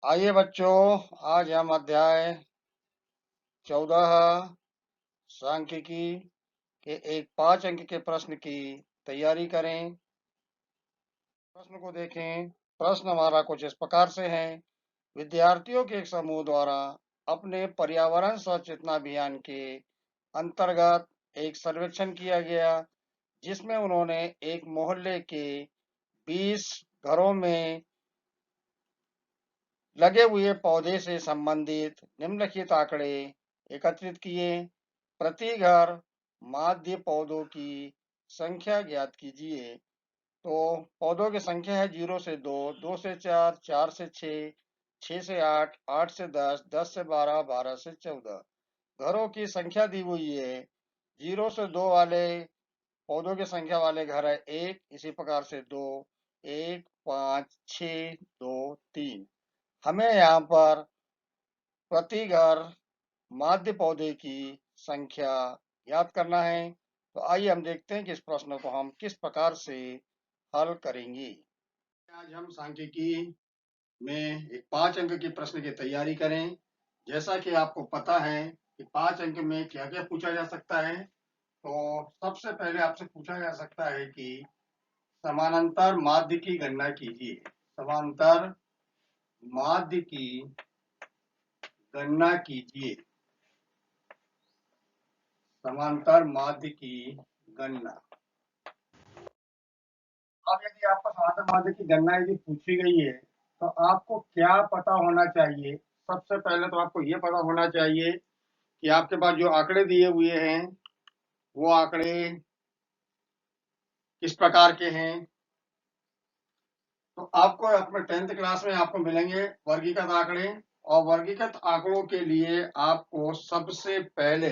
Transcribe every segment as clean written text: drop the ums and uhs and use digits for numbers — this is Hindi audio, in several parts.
आइए बच्चों, आज हम अध्याय 14 सांख्यिकी के एक 5 अंक के प्रश्न की तैयारी करें। प्रश्न को देखें। प्रश्न हमारा कुछ इस प्रकार से है। विद्यार्थियों के एक समूह द्वारा अपने पर्यावरण सचेतना अभियान के अंतर्गत एक सर्वेक्षण किया गया, जिसमें उन्होंने एक मोहल्ले के 20 घरों में लगे हुए पौधे से संबंधित निम्नलिखित आंकड़े एकत्रित किए। प्रति घर माध्य पौधों की संख्या ज्ञात कीजिए। तो पौधों की संख्या है 0 से 2, 2 से 4, 4 से 6, 6 से 8, 8 से 10, 10 से 12, 12 से 14। घरों की संख्या दी हुई है। 0 से 2 वाले पौधों की संख्या वाले घर है 1, इसी प्रकार से 2, 1, 5, 6, 2, 3। हमें यहाँ पर प्रति घर माध्य पौधे की संख्या ज्ञात करना है। तो आइए हम देखते हैं कि इस प्रश्न को हम किस प्रकार से हल करेंगे। आज हम सांख्यिकी में एक 5 अंक के प्रश्न की तैयारी करें। जैसा कि आपको पता है कि 5 अंक में क्या क्या पूछा जा सकता है। तो सबसे पहले आपसे पूछा जा सकता है कि समानांतर माध्य की गणना कीजिए। समांतर माध्य की गणना कीजिए। समांतर माध्य की गणना। अब यदि आपको समांतर माध्य की गणना यदि पूछी गई है, तो आपको क्या पता होना चाहिए। सबसे पहले तो आपको ये पता होना चाहिए कि आपके पास जो आंकड़े दिए हुए हैं वो आंकड़े किस प्रकार के हैं। तो आपको अपने 10th क्लास में आपको मिलेंगे वर्गीकृत आंकड़े, और वर्गीकृत आंकड़ों के लिए आपको सबसे पहले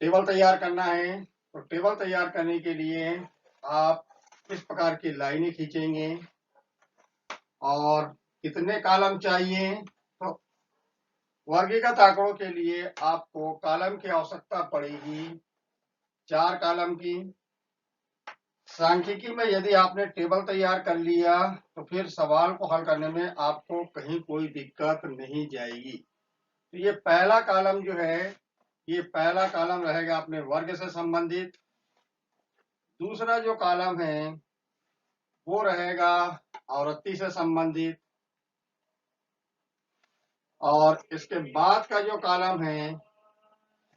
टेबल तैयार करना है। तो टेबल तैयार करने के लिए आप किस प्रकार की लाइनें खींचेंगे और कितने कॉलम चाहिए। तो वर्गीकृत आंकड़ों के लिए आपको कॉलम की आवश्यकता पड़ेगी 4 कॉलम की। सांख्यिकी में यदि आपने टेबल तैयार कर लिया तो फिर सवाल को हल करने में आपको कहीं कोई दिक्कत नहीं जाएगी। तो ये पहला कॉलम जो है, ये पहला कॉलम रहेगा अपने वर्ग से संबंधित। दूसरा जो कॉलम है वो रहेगा आवृत्ति से संबंधित, और इसके बाद का जो कॉलम है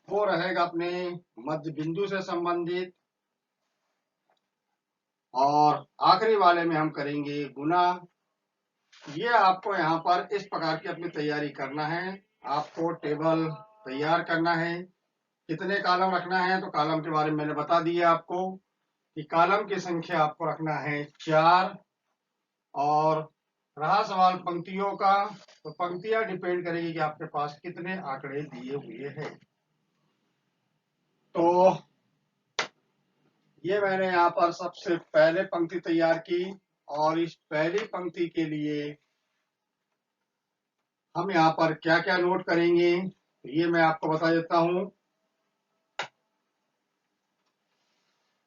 वो रहेगा अपने मध्य बिंदु से संबंधित, और आखिरी वाले में हम करेंगे गुना। ये आपको यहाँ पर इस प्रकार की अपनी तैयारी करना है। आपको टेबल तैयार करना है, कितने कॉलम रखना है। तो कॉलम के बारे में मैंने बता दिया आपको कि कॉलम की संख्या आपको रखना है 4। और रहा सवाल पंक्तियों का, तो पंक्तियां डिपेंड करेगी कि आपके पास कितने आंकड़े दिए हुए हैं। तो ये मैंने यहाँ पर सबसे पहले पंक्ति तैयार की, और इस पहली पंक्ति के लिए हम यहाँ पर क्या क्या नोट करेंगे ये मैं आपको बता देता हूं।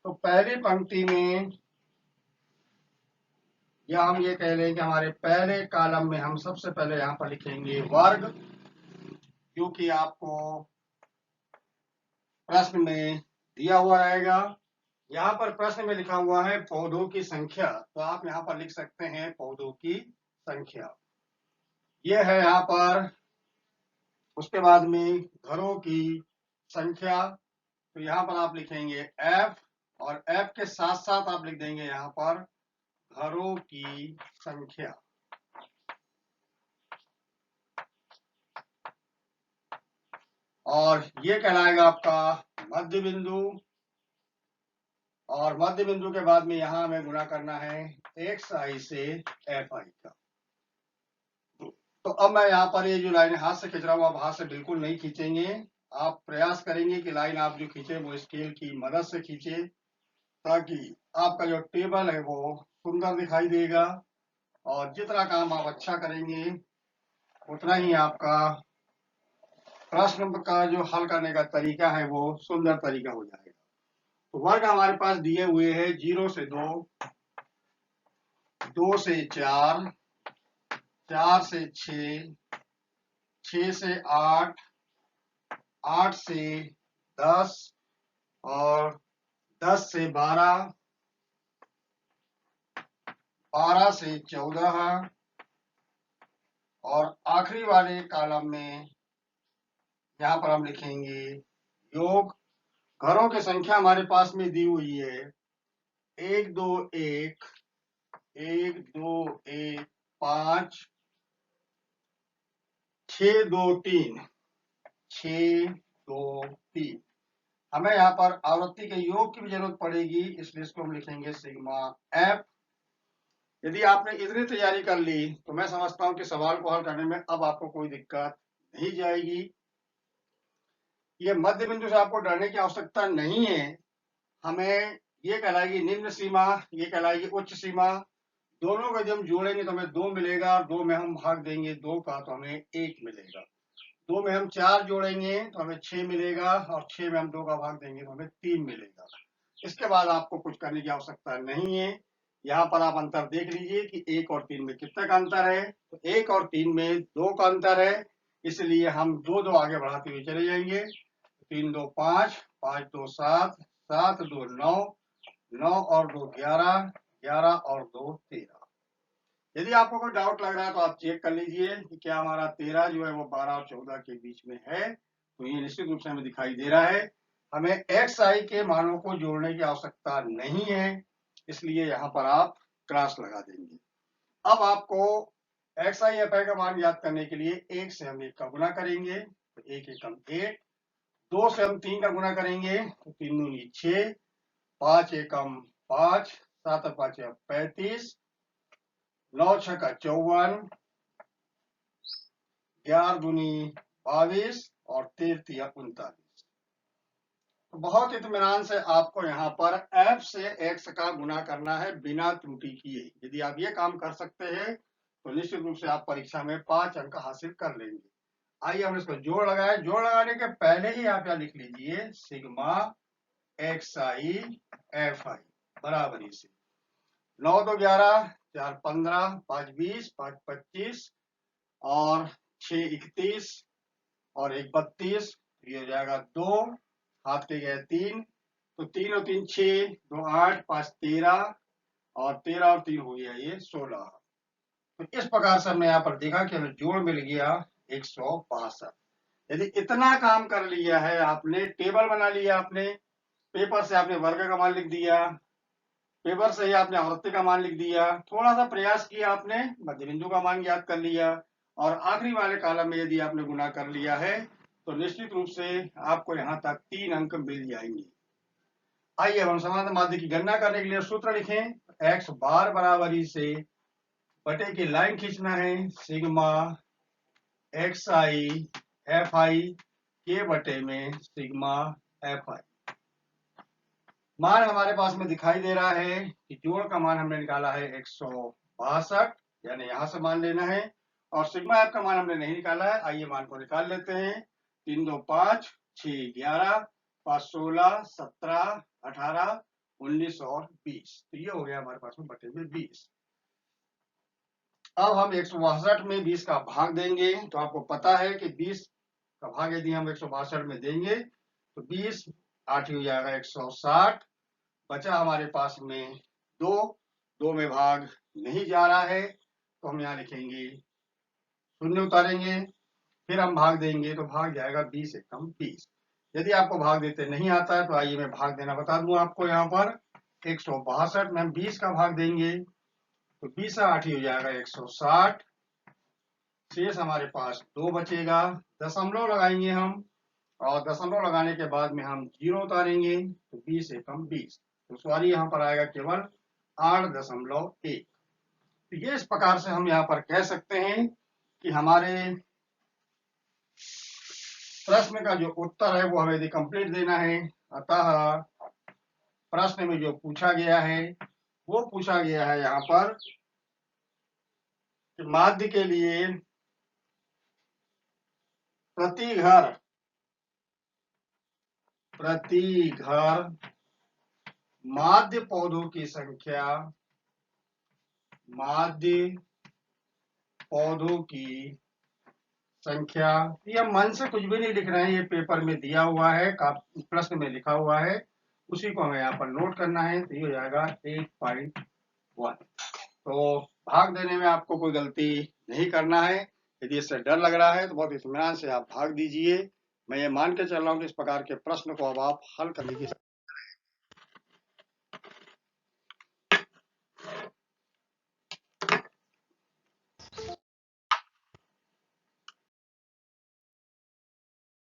तो पहली पंक्ति में, या हम ये कह लें कि हमारे पहले कॉलम में हम सबसे पहले यहाँ पर लिखेंगे वर्ग, क्योंकि आपको प्रश्न में दिया हुआ रहेगा। यहाँ पर प्रश्न में लिखा हुआ है पौधों की संख्या, तो आप यहाँ पर लिख सकते हैं पौधों की संख्या। ये है यहाँ पर। उसके बाद में घरों की संख्या, तो यहाँ पर आप लिखेंगे F, और F के साथ साथ आप लिख देंगे यहाँ पर घरों की संख्या। और ये कहलाएगा आपका मध्य बिंदु, और मध्य बिंदु के बाद में यहां हमें गुणा करना है XI से FI का। तो अब मैं यहाँ पर ये जो लाइन हाथ से खींच रहा हूँ, आप हाथ से बिल्कुल नहीं खींचेंगे। आप प्रयास करेंगे कि लाइन आप जो खींचे वो स्केल की मदद से खींचे, ताकि आपका जो टेबल है वो सुंदर दिखाई देगा। और जितना काम आप अच्छा करेंगे उतना ही आपका प्रश्न का जो हल करने का तरीका है वो सुंदर तरीका हो जाएगा। तो वर्ग हमारे पास दिए हुए हैं 0 से 2, 2 से 4, 4 से 6, 6 से 8, 8 से 10 और 10 से 12, 12 से 14 और आखिरी वाले कॉलम में यहाँ पर हम लिखेंगे योग। घरों की संख्या हमारे पास में दी हुई है 1 2 1, 1 2 1, 5, 6 2 3, 6 2 3। हमें यहाँ पर आवृत्ति के योग की भी जरूरत पड़ेगी, इसलिए इसको हम लिखेंगे सिग्मा एफ। यदि आपने इतनी तैयारी कर ली तो मैं समझता हूं कि सवाल को हल करने में अब आपको कोई दिक्कत नहीं जाएगी। ये मध्य बिंदु से आपको डरने की आवश्यकता नहीं है। हमें ये कहलाएगी निम्न सीमा, ये कहलाएगी उच्च सीमा। दोनों को जब हम जोड़ेंगे तो हमें 2 मिलेगा, 2 में हम भाग देंगे 2 का तो हमें 1 मिलेगा। 2 में हम 4 जोड़ेंगे तो हमें 6 मिलेगा और 6 में हम 2 का भाग देंगे तो हमें 3 मिलेगा। इसके बाद आपको कुछ करने की आवश्यकता नहीं है। यहाँ पर आप अंतर देख लीजिए कि 1 और 3 में कितना का अंतर है। तो 1 और 3 में 2 का अंतर है, इसलिए हम 2 2 आगे बढ़ाते हुए चले जाएंगे। 3 2 5, 5 2 7, 7 2 9, 9 और 2 11, 11 और 2 13। यदि आपको कोई डाउट लग रहा है तो आप चेक कर लीजिए कि क्या हमारा 13 जो है वो 12 और 14 के बीच में है। तो ये निश्चित रूप से हमें दिखाई दे रहा है। हमें एक्स आई के मानों को जोड़ने की आवश्यकता नहीं है, इसलिए यहाँ पर आप क्रॉस लगा देंगे। अब आपको एक्स आई एफ आई का मान याद करने के लिए 1 से हम 1 का गुना करेंगे तो 1 एकम 1, 2 से हम 3 का गुना करेंगे तो 3 दूनी 6, 5 एकम 5, 7 और 5 35, 9 6 का 54, 11 दूनी 22 और 13 39। तो बहुत इत्मीनान से आपको यहाँ पर f से x का गुना करना है बिना त्रुटि किए। यदि आप ये काम कर सकते हैं तो निश्चित रूप से आप परीक्षा में 5 अंक हासिल कर लेंगे। आइए हम इसको जोड़ लगाए। जोड़ लगाने के पहले ही आप यहाँ लिख लीजिए sigma x I F I बराबरी से 9 2 11, 4 15, 5 20, 5 25 और 6 31 और 1 32। ये हो जाएगा 2, हाथ के गए 3, तो 3 और 3 6, 2 8, 5 13 और 13 और 3 हो गया ये 16। तो इस प्रकार से हमने यहाँ पर देखा कि हमें जोड़ मिल गया 162। यदि इतना काम कर लिया है आपने, टेबल बना लिया आपने, पेपर से आपने वर्ग का मान लिख दिया, पेपर से ही आपने आवृत्ति का मान लिख दिया, थोड़ा सा प्रयास किया आपने, मध्य बिंदु का मान याद कर लिया और आखिरी वाले कॉलम में यदि आपने गुना कर लिया है तो निश्चित रूप से आपको यहाँ तक 3 अंक मिल जाएंगे। आइए हम समांतर माध्य की गणना करने के लिए सूत्र लिखें। x बार बराबरी से बटे की लाइन खींचना है sigma x I F I के बटे में सिग्मा एफ आई। मान हमारे पास में दिखाई दे रहा है कि जोड़ का मान हमने निकाला है 162, यानी यहां से मान लेना है, और सिग्मा एफ का मान हमने नहीं निकाला है। आइए मान को निकाल लेते हैं। 3 2 5, 6 11, 5 16, 17, 18, 19 और 20। तो ये हो गया हमारे पास में बटे में 20। अब हम 162 में 20 का भाग देंगे तो आपको पता है कि 20 का भाग यदि हम 162 में देंगे तो 20 8 हो जाएगा 160। बचा हमारे पास में 2, 2 में भाग नहीं जा रहा है तो हम यहाँ लिखेंगे 0 उतारेंगे, फिर हम भाग देंगे तो भाग जाएगा 20 एकम 20। यदि आपको भाग देते नहीं आता है तो आइए मैं भाग देना बता दूं आपको। यहाँ पर 162 में हम 20 का भाग देंगे तो 20 8 हो जाएगा 160। शेष हमारे पास 2 बचेगा, दशमलव लगाएंगे हम और दशमलव लगाने के बाद में हम 0 उतारेंगे तो 20 एकम 20। तो सॉरी यहाँ पर आएगा केवल 8.1। तो ये इस प्रकार से हम यहाँ पर कह सकते हैं कि हमारे प्रश्न का जो उत्तर है वो हमें यदि कंप्लीट देना है। अतः प्रश्न में जो पूछा गया है वो पूछा गया है यहाँ पर कि माध्य के लिए प्रति घर माध्य पौधों की संख्या माध्य पौधों की संख्या। ये मन से कुछ भी नहीं लिख रहे हैं, ये पेपर में दिया हुआ है, प्रश्न में लिखा हुआ है, उसी को हमें यहाँ पर नोट करना है। तो ये हो जाएगा 8.1। तो भाग देने में आपको कोई गलती नहीं करना है। यदि इससे डर लग रहा है तो बहुत इत्मीनान से आप भाग दीजिए। मैं ये मान के चल रहा हूँ कि इस प्रकार के प्रश्न को अब आप हल करने की